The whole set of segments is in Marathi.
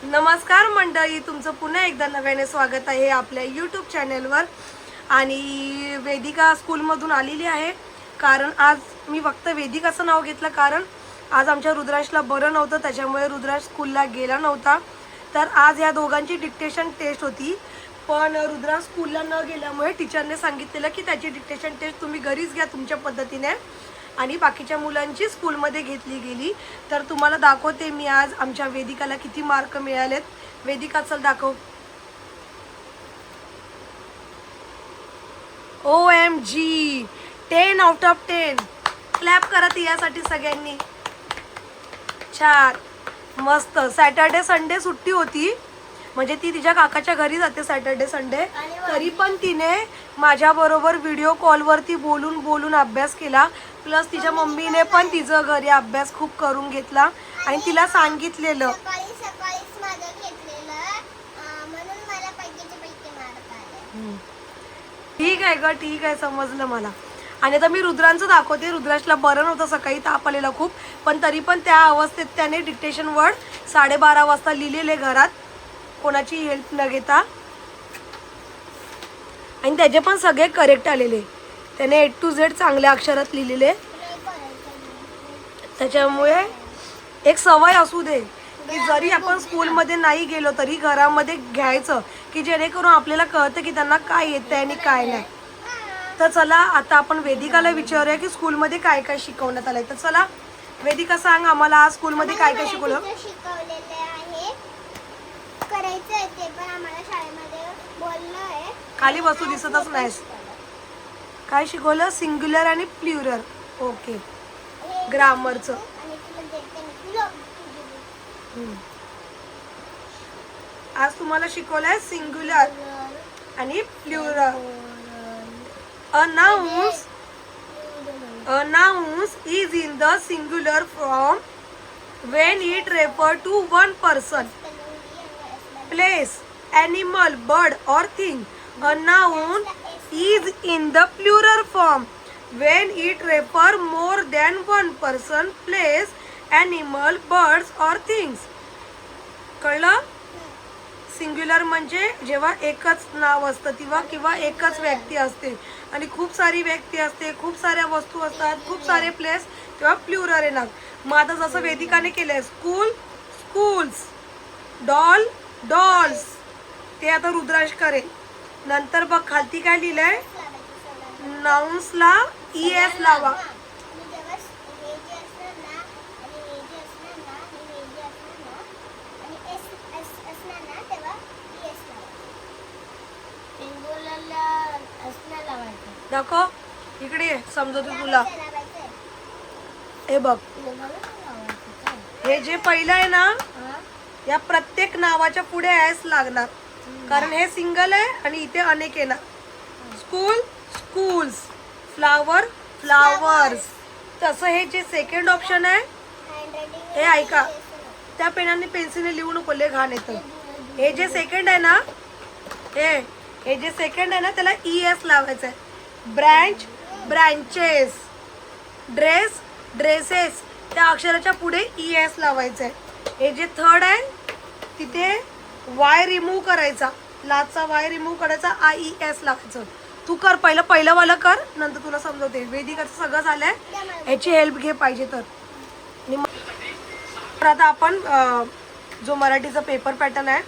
नमस्कार मंडळी, तुमचं पुन्हा एकदा नव्याने स्वागत आहे आपल्या यूट्यूब चॅनलवर। आणि वेदिका स्कूलमधून आलेली आहे, कारण आज मी फक्त वेदिकाचं नाव घेतलं कारण आज आमच्या रुद्रांशला बरं नव्हतं, त्याच्यामुळे रुद्रांश स्कूलला गेला नव्हता। तर आज या दोघांची डिक्टेशन टेस्ट होती, पण रुद्रांश स्कूलला न गेल्यामुळे टीचरने सांगितलेलं की त्याची डिक्टेशन टेस्ट तुम्ही घरीच घ्या तुमच्या पद्धतीने, आणि बाकीच्या मुलांची स्कूलमध्ये घेतली गेली। तर तुम्हाला दाखवते मी आज आमच्या वेदिकाला किती मार्क मिळालेत। वेदिका चल दाखव। OMG 10 out of 10। क्लॅप करत यासाठी सगळ्यांनी। छान मस्त। सॅटर्डे संडे सुट्टी होती, म्हणजे ती तिच्या काकाच्या घरी जाते सॅटर्डे संडे, तरी पण तिने माझ्याबरोबर व्हिडिओ कॉलवरती बोलून बोलून अभ्यास केला। प्लस तिच्या मम्मीने पण तिचं घरी अभ्यास खूप करून घेतला आणि तिला सांगितलेलं ठीक आहे ग, ठीक आहे, समजलं मला। आणि आता मी रुद्रांचं दाखवते। रुद्रांशला बरं नव्हतं, सकाळी ताप आलेला खूप, पण तरी पण त्या अवस्थेत त्याने डिक्टेशन वर्ड 12:30 वाजता लिहिलेले घरात, कोणाची हेल्प न घेता, आणि त्याचे पण सगळे करेक्ट आलेले। त्याने A to Z चांगल्या अक्षरात लिहिलेले। त्याच्यामुळे एक सवय असू दे की जरी आपण स्कूलमध्ये नाही गेलो तरी घरामध्ये घ्यायचं, की जेणेकरून आपल्याला कळतं की त्यांना काय येतंय आणि काय नाही। तर चला आता आपण वेदिकाला विचारूया की स्कूलमध्ये काय काय शिकवण्यात आलंय। तर चला वेदिका, सांग आम्हाला आज स्कूलमध्ये काय काय शिकवलं। खाली वस्तू दिसतच नाही। काय शिकवलं? सिंग्युलर आणि प्लुरल। ओके, ग्रामरचं। आज तुम्हाला शिकवलंय सिंग्युलर आणि plural. A nouns is in the singular form when it refers to one person, place, animal, bird or thing. A noun is in the plural form when it refers more than one person, place, animal, birds or things. कळलं? सिंग्युलर म्हणजे जेव्हा एकच नाव असतं किंवा एकच व्यक्ती असते आणि खूप सारी व्यक्ती असते, खूप साऱ्या वस्तू असतात, खूप सारे प्लेस, तेव्हा प्लुरल येणार। मग आता जसं वेदिकाने केलंय स्कूल स्कूल्स, डॉल डॉल्स, ते आता रुद्रांश करेल। नंतर बघ खालती काय लिहिलंय, नाउन्सला ES लावा। दाखव इकडे, समजतो तुला। हे बघ, हे जे पहिलं आहे ना, या प्रत्येक नावाच्या पुढे S लागणार, कारण हे सिंगल आहे आणि इथे अनेक येणार। School schools, flower flowers. तसं हे जे सेकंड ऑप्शन आहे, हे ऐका, त्या पेनाने पेन्सिलने लिहू नको, लय घाण येतं। हे जे सेकंड आहे ना, हे जे सेकंड आहे ना, त्याला ES लावायचं आहे। ब्रँच ब्रँचेस, ड्रेस ड्रेसेस, त्या अक्षराच्या पुढे ES लावायचं आहे। हे जे थर्ड आहे तिथे Y रिमूव्ह करायचा, लाचा Y रिमूव्ह करायचा, IES लावायचं। तू कर, पहिलं वाला कर, नंतर तुला समजवते। वेदिकाचं सगळं झालंय, ह्याची हेल्प घे पाहिजे तर। आता आपण जो मराठीचा पेपर पॅटर्न आहे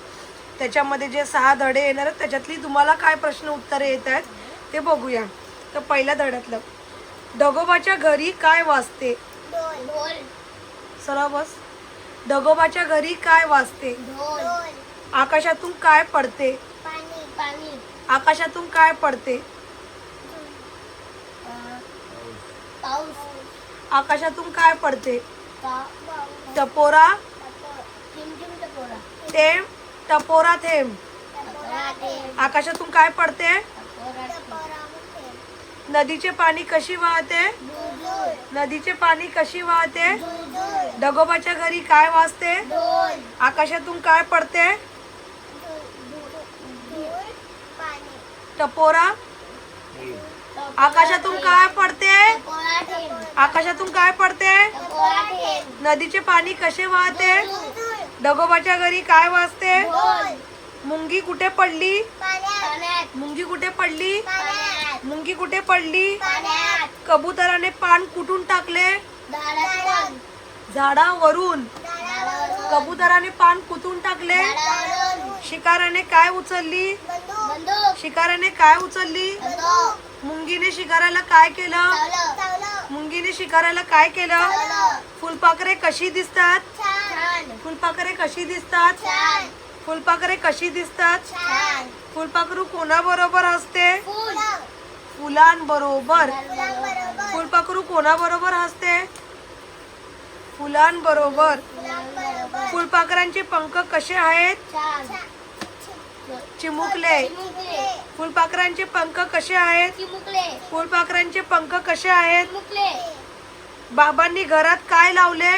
त्याच्यामध्ये जे 6 धडे येणार आहेत त्याच्यातली तुम्हाला काय प्रश्न उत्तरे येत आहेत ते बघूया। तर पहिल्या धड्यातलं, ढगोबाच्या घरी काय वाजते? सरळ बस। ढगोबाच्या घरी काय वाजते? आकाशातून काय पडते? आकाशातून काय पडते? आकाशातून काय पडते? टपोरा थेंब, टपोरा थेंब। आकाशातून काय पडते? नदीचे पाणी कशी वाहते? नदीचे पाणी कशी वाहते? ढगोबाच्या घरी काय वाजते? आकाशातून काय पडते? टपोरा। आकाशातून काय पडते? आकाशातून काय पडते? नदीचे पाणी कसे वाहते? डगोबाच्या घरी काय वाजते? मुंगी कुठे पडली? मुंगी कुठे पडली? मुंगी कुठे पडली? कबुतराने पान कुठून टाकले? झाडावरून. कबुतराने पान कुठून टाकले? शिकाराने काय उचलली? शिकाराने काय उचलली? मुंगीने शिकाराला काय केलं? मुंगीने शिकाराला काय केलं? फुलपाखरे कशी दिसतात? फुलपाखरे कशी दिसतात? फुलपाखरे कशी दिसतात? फुलपाखरू कोणाबरोबर असते? फुलांबरोबर. फुलपाखरू कोणाबरोबर असते? फुलांबरोबर. फुलपाखरांचे पंख कसे आहेत? चिमुकले. फुलपाखरांचे पंख कसे आहेत? फुलपाखरांचे पंख कसे आहेत? बाबांनी घरात काय लावले?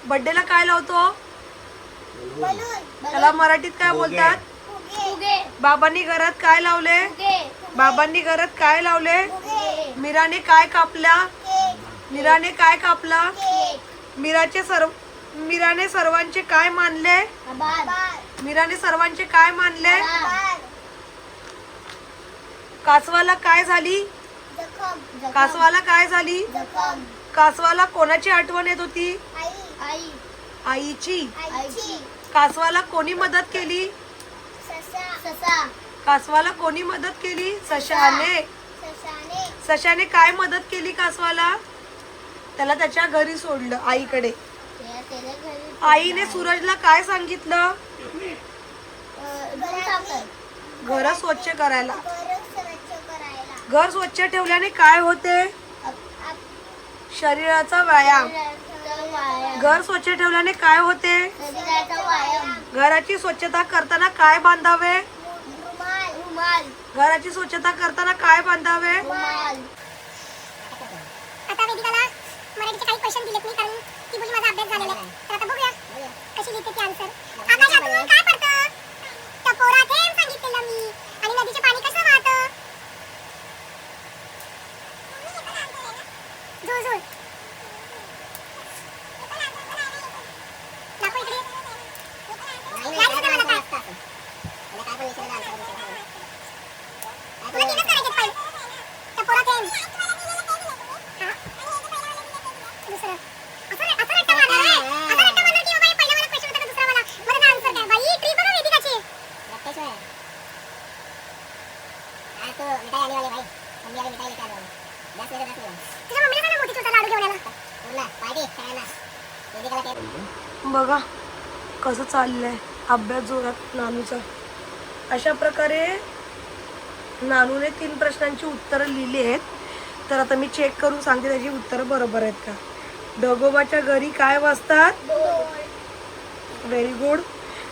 बर्थडेला काय लावतो? त्याला मराठीत काय बोलतात? बाबांनी घरात काय लावले? बाबांनी घरात काय लावले? मीराने काय कापला? मीराने काय कापला? मीराने सर्वांचे काय मानले? मीराने सर्वांचे काय मानले? कासवाला काय झाली? कासवाला काय झाली? कासवाला कोणाची आठवण येत होती? आईची. कासवाला कोणी मदत केली? कासवाला कोणी मदत केली? सशाने. सशाने काय मदत केली कासवाला? त्याला त्याच्या घरी सोडलं, आईकडे. आईने सूरजला काय सांगितलं? घर स्वच्छ करायला. घर स्वच्छ ठेवल्याने काय होते? शरीराचा व्यायाम. घर स्वच्छ ठेवल्याने काय होते? घराची स्वच्छता करताना काय बांधावे? घराची स्वच्छता करताना काय बांधावे? आता वेदिकाला मराठीचे काही क्वेश्चन दिलेत मी, कारण ती बोली माझा अभ्यास झालेला आहे. तर आता बघूया कशी लिहिते ती आन्सर. आकाशातून काय पडतं? टपोरा थेंब सांगितलेलं मी. आणि नदीचे पाणी कसं वाहतं? झुळ झुळ. दाखव इकडे. नाही दिसत मला काय. तुला तीनच करायचे पाहिजे. टपोरा थेंब. दुसरं असं रट्टा मारणार आहे. असं रट्टा मारणार की बाबा पहिला मला क्वेश्चन होता का दुसरा मला मला आन्सर द्या. बाई ट्री बघा वेदिकाची. रट्टेश्वर यार तो मिठाई आने वाले भाई. मम्मी वाली मिठाई लेके आ जाओ. 10 बजे 10 बजे. तुझ्या मम्मीला सांग मोठी तुझा लाडू घेऊन यायला. पूर्ण पार्टी सगळ्यांना. वेदिकाला काय बघा कसं चाललंय अभ्यास जोरात नानूचा. अशा प्रकारे नानूने 3 प्रश्नांची उत्तरं लिहिली आहेत. तर आता मी चेक करून सांगते त्याची उत्तरं बरोबर आहेत का. डगोबाच्या घरी काय वाजतात? Very good.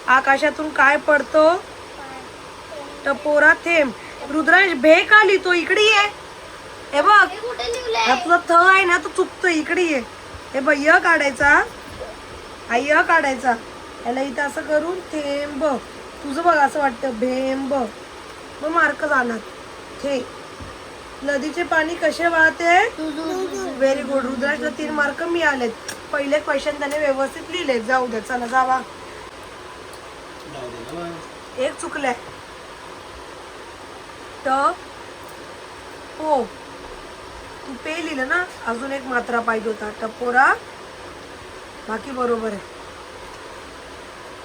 आकाशातून काय पडतो? टपोरा थेंब. रुद्रांश भे का लिहितो? इकडे ये. हे बघ हा तुझा थ आहे ना तो चुकतो. इकडे ये. हे बघ य काढायचा. हा य काढायचा. याला इथं असं करून थेंब. तुझं बघ असं वाटतं भेंब. मग मार्क जाणार. थे. नदीचे पाणी कसे वाहते? Very good. रुद्राजला 3 मार्क मिळालेत. पहिले क्वेश्चन त्याने व्यवस्थित लिहिले. जाऊ दे. चला जावा. एक चुकलंय. ट पो. तू पे लिहिलं ना. अजून एक मात्रा पाहिजे होता. टपोरा. बाकी बरोबर आहे.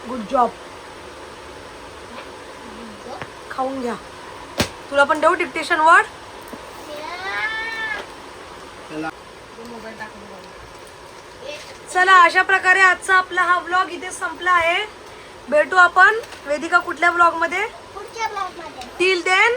Good job. खाऊन घ्या. तुला पण देऊ डिक्टेशन वर्ड? चला अशा प्रकारे आजचा आपला हा व्लॉग इथे संपला आहे. भेटू आपण वेदिका कुठल्या व्लॉग मध्ये? Till then